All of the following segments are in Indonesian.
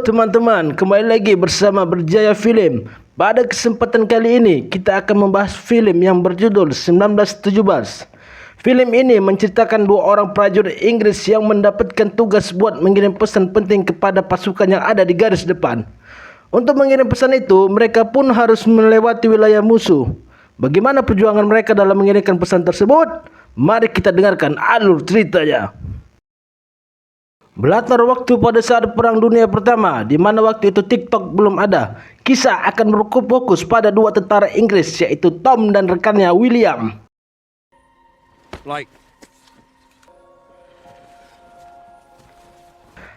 teman-teman, kembali lagi bersama Berjaya Film. Pada kesempatan kali ini kita akan membahas film yang berjudul 1917. Film ini menceritakan dua orang prajurit Inggris yang mendapatkan tugas buat mengirim pesan penting kepada pasukan yang ada di garis depan. Untuk mengirim pesan itu, mereka pun harus melewati wilayah musuh. Bagaimana perjuangan mereka dalam mengirimkan pesan tersebut? Mari kita dengarkan alur ceritanya. Berlatar waktu pada saat Perang Dunia Pertama, di mana waktu itu TikTok belum ada. Kisah akan berfokus pada dua tentara Inggris, yaitu Tom dan rekannya William.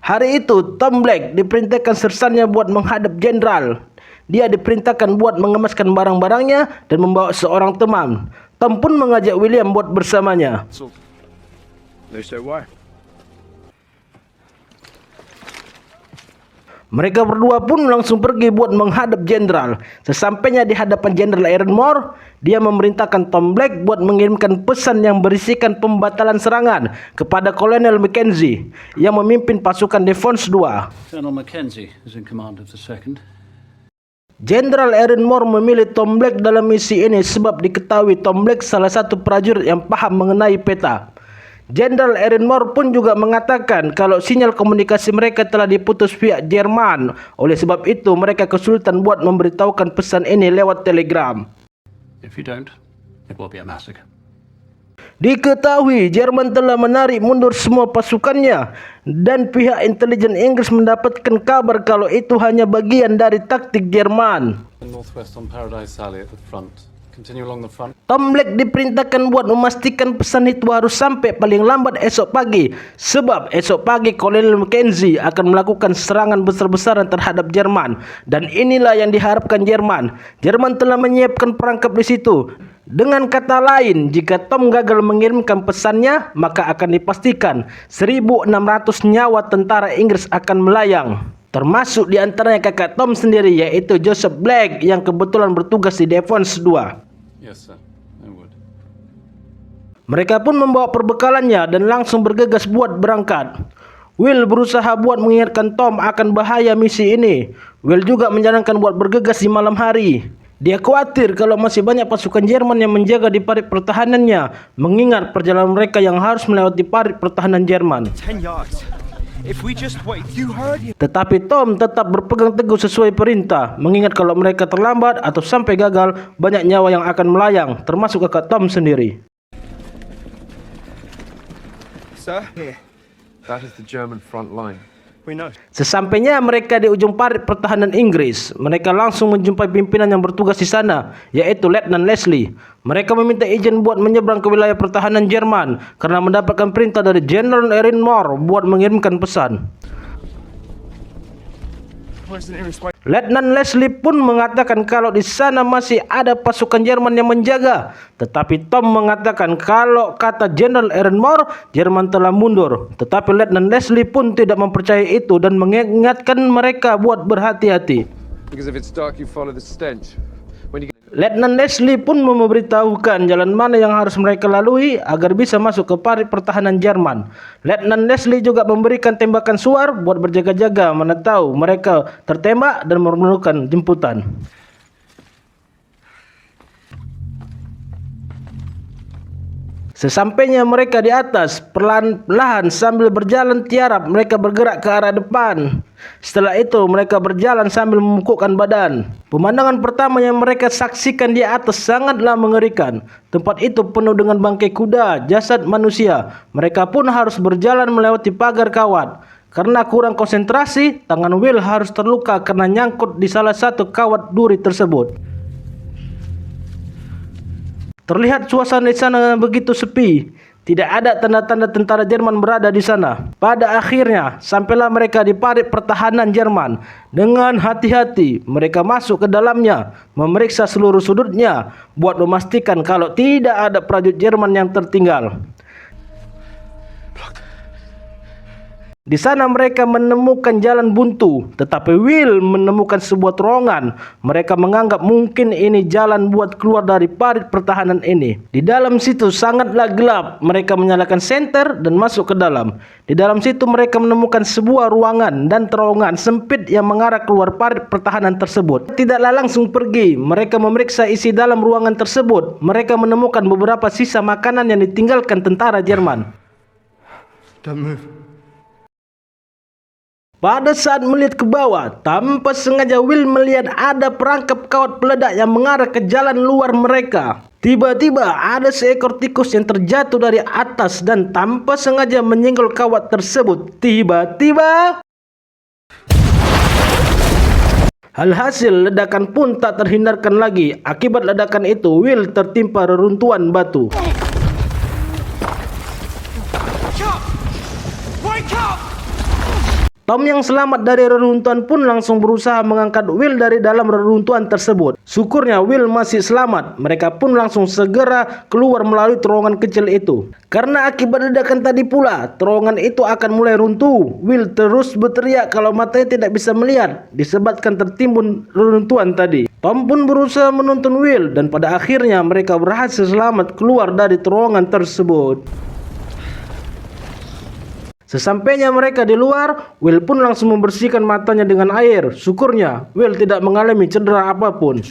Hari itu, Tom Black diperintahkan sersannya buat menghadap jenderal. Dia diperintahkan buat mengemaskan barang-barangnya dan membawa seorang teman. Tom pun mengajak William buat bersamanya. Mereka berdua pun langsung pergi buat menghadap jenderal. Sesampainya di hadapan Jenderal Aaron, dia memerintahkan Tom Black buat mengirimkan pesan yang berisikan pembatalan serangan kepada Kolonel Mackenzie yang memimpin pasukan Defense 2. Colonel Mackenzie is in command of the second. Jenderal Aaron memilih Tom Black dalam misi ini sebab diketahui Tom Black salah satu prajurit yang paham mengenai peta. Jenderal Aaron pun juga mengatakan kalau sinyal komunikasi mereka telah diputus pihak Jerman. Oleh sebab itu mereka kesulitan buat memberitahukan pesan ini lewat telegram. If you don't, it will be a massacre. Diketahui Jerman telah menarik mundur semua pasukannya dan pihak intelijen Inggris mendapatkan kabar kalau itu hanya bagian dari taktik Jerman. Northwest on Paradise Alley at the front. Continue along the front. Tom Black diperintahkan buat memastikan pesan itu harus sampai paling lambat esok pagi. Sebab esok pagi Kolonel Mackenzie akan melakukan serangan besar-besaran terhadap Jerman. Dan inilah yang diharapkan Jerman. Jerman telah menyiapkan perangkap di situ. Dengan kata lain, jika Tom gagal mengirimkan pesannya, maka akan dipastikan 1.600 nyawa tentara Inggris akan melayang. Termasuk diantaranya kakak Tom sendiri, yaitu Joseph Black yang kebetulan bertugas di Defense 2. Yes, sir. I would. Mereka pun membawa perbekalannya dan langsung bergegas buat berangkat. Will berusaha buat mengingatkan Tom akan bahaya misi ini. Will juga menyarankan buat bergegas di malam hari. Dia khawatir kalau masih banyak pasukan Jerman yang menjaga di parit pertahanannya, mengingat perjalanan mereka yang harus melewati parit pertahanan Jerman. Tetapi Tom tetap berpegang teguh sesuai perintah, mengingat kalau mereka terlambat atau sampai gagal, banyak nyawa yang akan melayang, termasuk kakak Tom sendiri. Sir, here. That is the German front line. We know. Sesampainya mereka di ujung parit pertahanan Inggris, mereka langsung menjumpai pimpinan yang bertugas di sana, yaitu Letnan Leslie. Mereka meminta izin buat menyeberang ke wilayah pertahanan Jerman karena mendapatkan perintah dari Jenderal Aaron buat mengirimkan pesan. Letnan Leslie pun mengatakan kalau di sana masih ada pasukan Jerman yang menjaga. Tetapi Tom mengatakan kalau kata Jenderal Aaron Jerman telah mundur. Tetapi Letnan Leslie pun tidak mempercayai itu dan mengingatkan mereka buat berhati-hati. Letnan Leslie pun memberitahukan jalan mana yang harus mereka lalui agar bisa masuk ke parit pertahanan Jerman. Letnan Leslie juga memberikan tembakan suar buat berjaga-jaga mana tahu mereka tertembak dan memerlukan jemputan. Sesampainya mereka di atas, perlahan-lahan sambil berjalan tiarap mereka bergerak ke arah depan. Setelah itu mereka berjalan sambil memukukkan badan. Pemandangan pertama yang mereka saksikan di atas sangatlah mengerikan. Tempat itu penuh dengan bangkai kuda, jasad manusia. Mereka pun harus berjalan melewati pagar kawat. Karena kurang konsentrasi, tangan Will harus terluka karena nyangkut di salah satu kawat duri tersebut. Terlihat suasana di sana begitu sepi. Tidak ada tanda-tanda tentara Jerman berada di sana. Pada akhirnya, sampailah mereka di parit pertahanan Jerman. Dengan hati-hati, mereka masuk ke dalamnya, memeriksa seluruh sudutnya, buat memastikan kalau tidak ada prajurit Jerman yang tertinggal. Di sana mereka menemukan jalan buntu, tetapi Will menemukan sebuah terowongan. Mereka menganggap mungkin ini jalan buat keluar dari parit pertahanan ini. Di dalam situ sangatlah gelap. Mereka menyalakan senter dan masuk ke dalam. Di dalam situ mereka menemukan sebuah ruangan dan terowongan sempit yang mengarah keluar parit pertahanan tersebut. Tidaklah langsung pergi. Mereka memeriksa isi dalam ruangan tersebut. Mereka menemukan beberapa sisa makanan yang ditinggalkan tentara Jerman. Don't move. Pada saat melihat ke bawah, tanpa sengaja Will melihat ada perangkap kawat peledak yang mengarah ke jalan luar mereka. Tiba-tiba ada seekor tikus yang terjatuh dari atas dan tanpa sengaja menyenggol kawat tersebut. Tiba-tiba alhasil ledakan pun tak terhindarkan lagi. Akibat ledakan itu, Will tertimpa reruntuhan batu. Tom yang selamat dari reruntuhan pun langsung berusaha mengangkat Will dari dalam reruntuhan tersebut. Syukurnya Will masih selamat. Mereka pun langsung segera keluar melalui terowongan kecil itu. Karena akibat ledakan tadi pula, terowongan itu akan mulai runtuh. Will terus berteriak kalau matanya tidak bisa melihat disebabkan tertimbun reruntuhan tadi. Tom pun berusaha menuntun Will dan pada akhirnya mereka berhasil selamat keluar dari terowongan tersebut. Sesampainya mereka di luar, Will pun langsung membersihkan matanya dengan air. Syukurnya, Will tidak mengalami cedera apapun.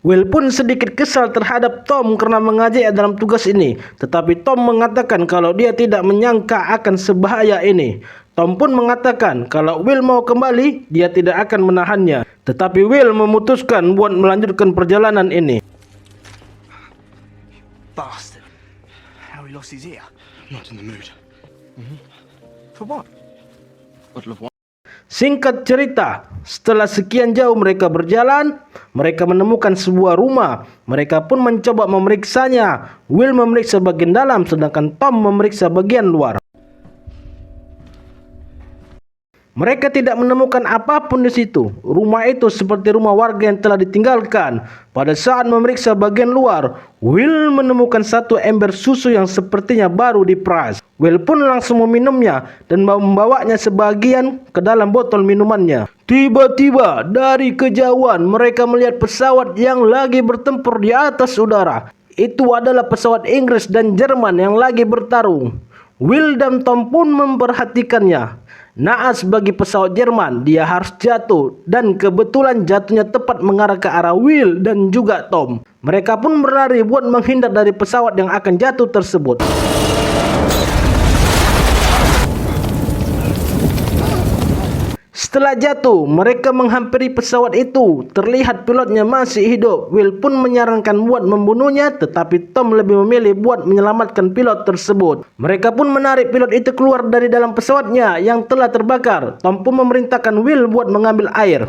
Will pun sedikit kesal terhadap Tom karena mengajak dalam tugas ini. Tetapi Tom mengatakan kalau dia tidak menyangka akan sebahaya ini. Tom pun mengatakan kalau Will mau kembali, dia tidak akan menahannya. Tetapi Will memutuskan buat melanjutkan perjalanan ini. Bastard. How he lost his ear. Not in the mood. For what? Bottle of wine. Singkat cerita, setelah sekian jauh mereka berjalan, mereka menemukan sebuah rumah. Mereka pun mencoba memeriksanya. Will memeriksa bagian dalam, sedangkan Tom memeriksa bagian luar. Mereka tidak menemukan apapun di situ. Rumah itu seperti rumah warga yang telah ditinggalkan. Pada saat memeriksa bagian luar, Will menemukan satu ember susu yang sepertinya baru diperas. Will pun langsung meminumnya dan membawanya sebagian ke dalam botol minumannya. Tiba-tiba dari kejauhan mereka melihat pesawat yang lagi bertempur di atas udara. Itu adalah pesawat Inggris dan Jerman yang lagi bertarung. Will dan Tom pun memperhatikannya. Naas bagi pesawat Jerman, dia harus jatuh dan kebetulan jatuhnya tepat mengarah ke arah Will dan juga Tom. Mereka pun berlari buat menghindar dari pesawat yang akan jatuh tersebut. Setelah jatuh, mereka menghampiri pesawat itu. Terlihat pilotnya masih hidup. Will pun menyarankan buat membunuhnya, tetapi Tom lebih memilih buat menyelamatkan pilot tersebut. Mereka pun menarik pilot itu keluar dari dalam pesawatnya yang telah terbakar. Tom pun memerintahkan Will buat mengambil air.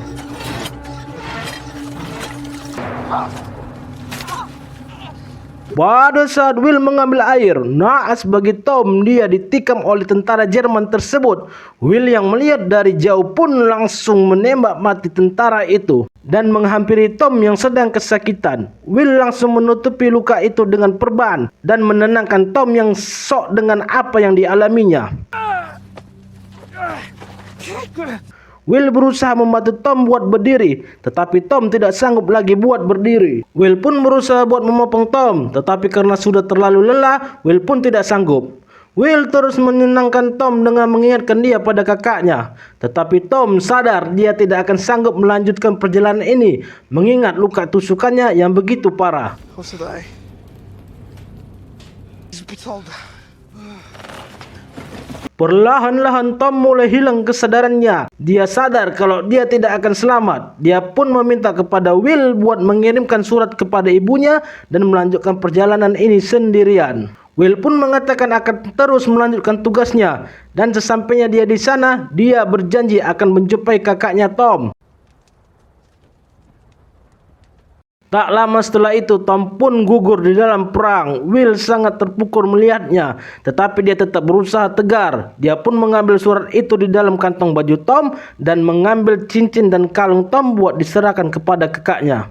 Pada saat Will mengambil air, naas bagi Tom, dia ditikam oleh tentara Jerman tersebut. Will yang melihat dari jauh pun langsung menembak mati tentara itu dan menghampiri Tom yang sedang kesakitan. Will langsung menutupi luka itu dengan perban dan menenangkan Tom yang sok dengan apa yang dialaminya. Will berusaha membantu Tom buat berdiri, tetapi Tom tidak sanggup lagi buat berdiri. Will pun berusaha buat memopong Tom, tetapi karena sudah terlalu lelah, Will pun tidak sanggup. Will terus menenangkan Tom dengan mengingatkan dia pada kakaknya. Tetapi Tom sadar dia tidak akan sanggup melanjutkan perjalanan ini, mengingat luka tusukannya yang begitu parah. What's today? He's a bit older. Perlahan-lahan Tom mulai hilang kesadarannya. Dia sadar kalau dia tidak akan selamat. Dia pun meminta kepada Will buat mengirimkan surat kepada ibunya dan melanjutkan perjalanan ini sendirian. Will pun mengatakan akan terus melanjutkan tugasnya dan sesampainya dia di sana, dia berjanji akan menjumpai kakaknya Tom. Tak lama setelah itu, Tom pun gugur di dalam perang. Will sangat terpukul melihatnya, tetapi dia tetap berusaha tegar. Dia pun mengambil surat itu di dalam kantong baju Tom dan mengambil cincin dan kalung Tom buat diserahkan kepada kakaknya.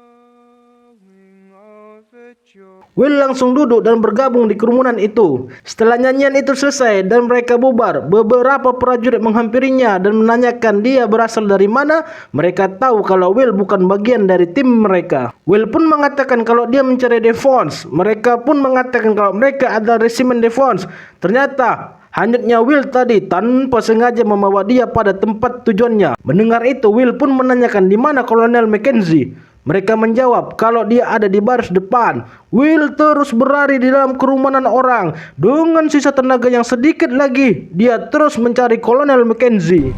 Will langsung duduk dan bergabung di kerumunan itu. Setelah nyanyian itu selesai dan mereka bubar, beberapa prajurit menghampirinya dan menanyakan dia berasal dari mana. Mereka tahu kalau Will bukan bagian dari tim mereka. Will pun mengatakan kalau dia mencari Devons. Mereka pun mengatakan kalau mereka adalah resimen Devons. Ternyata hanyutnya Will tadi tanpa sengaja membawa dia pada tempat tujuannya. Mendengar itu, Will pun menanyakan di mana Kolonel Mackenzie. Mereka menjawab kalau dia ada di baris depan. Will terus berlari di dalam kerumunan orang. Dengan sisa tenaga yang sedikit lagi, dia terus mencari Kolonel Mackenzie.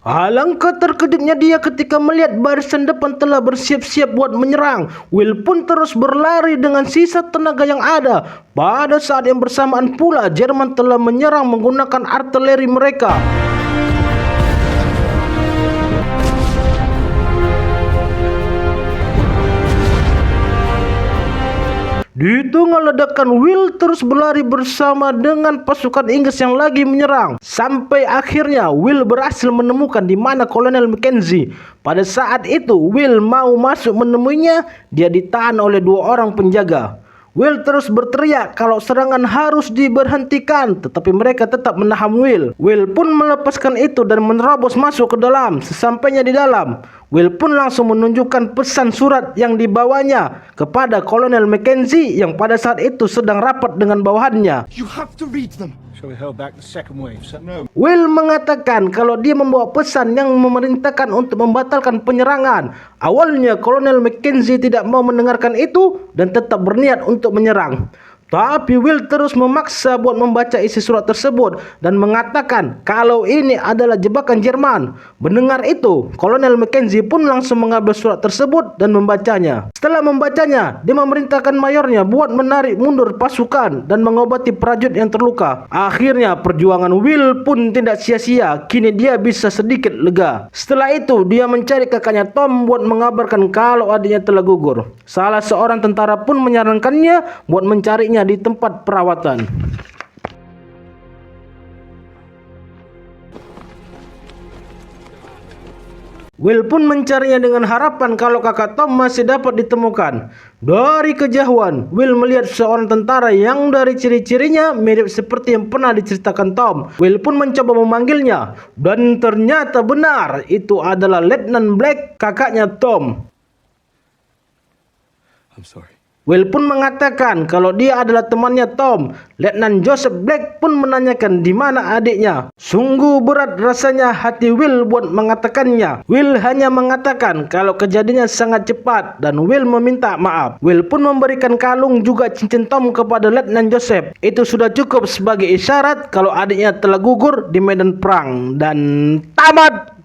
Alangkah terkejutnya dia ketika melihat barisan depan telah bersiap-siap buat menyerang. Will pun terus berlari dengan sisa tenaga yang ada. Pada saat yang bersamaan pula, Jerman telah menyerang menggunakan artileri mereka. Di tengah ledakan, Will terus berlari bersama dengan pasukan Inggris yang lagi menyerang. Sampai akhirnya Will berhasil menemukan di mana Kolonel Mackenzie. Pada saat itu Will mau masuk menemuinya, dia ditahan oleh 2 orang penjaga. Will terus berteriak kalau serangan harus diberhentikan, tetapi mereka tetap menahan Will. Will pun melepaskan itu dan menerobos masuk ke dalam. Sesampainya di dalam, Will pun langsung menunjukkan pesan surat yang dibawanya kepada Kolonel Mackenzie yang pada saat itu sedang rapat dengan bawahannya. You have to read them. So we held back the second wave. So no. Will mengatakan kalau dia membawa pesan yang memerintahkan untuk membatalkan penyerangan. Awalnya Kolonel Mackenzie tidak mau mendengarkan itu dan tetap berniat untuk menyerang. Tapi Will terus memaksa buat membaca isi surat tersebut dan mengatakan kalau ini adalah jebakan Jerman. Mendengar itu, Kolonel Mackenzie pun langsung mengambil surat tersebut dan membacanya. Setelah membacanya, dia memerintahkan mayornya buat menarik mundur pasukan dan mengobati prajurit yang terluka. Akhirnya perjuangan Will pun tidak sia-sia. Kini dia bisa sedikit lega. Setelah itu, dia mencari kakaknya Tom buat mengabarkan kalau adiknya telah gugur. Salah seorang tentara pun menyarankannya buat mencarinya di tempat perawatan. Will pun mencarinya dengan harapan kalau kakak Tom masih dapat ditemukan. Dari kejauhan, Will melihat seorang tentara yang dari ciri-cirinya mirip seperti yang pernah diceritakan Tom. Will pun mencoba memanggilnya dan ternyata benar itu adalah Letnan Black, kakaknya Tom. I'm sorry. Will pun mengatakan kalau dia adalah temannya Tom. Letnan Joseph Black pun menanyakan di mana adiknya. Sungguh berat rasanya hati Will buat mengatakannya. Will hanya mengatakan kalau kejadiannya sangat cepat dan Will meminta maaf. Will pun memberikan kalung juga cincin Tom kepada Letnan Joseph. Itu sudah cukup sebagai isyarat kalau adiknya telah gugur di medan perang. Dan tamat.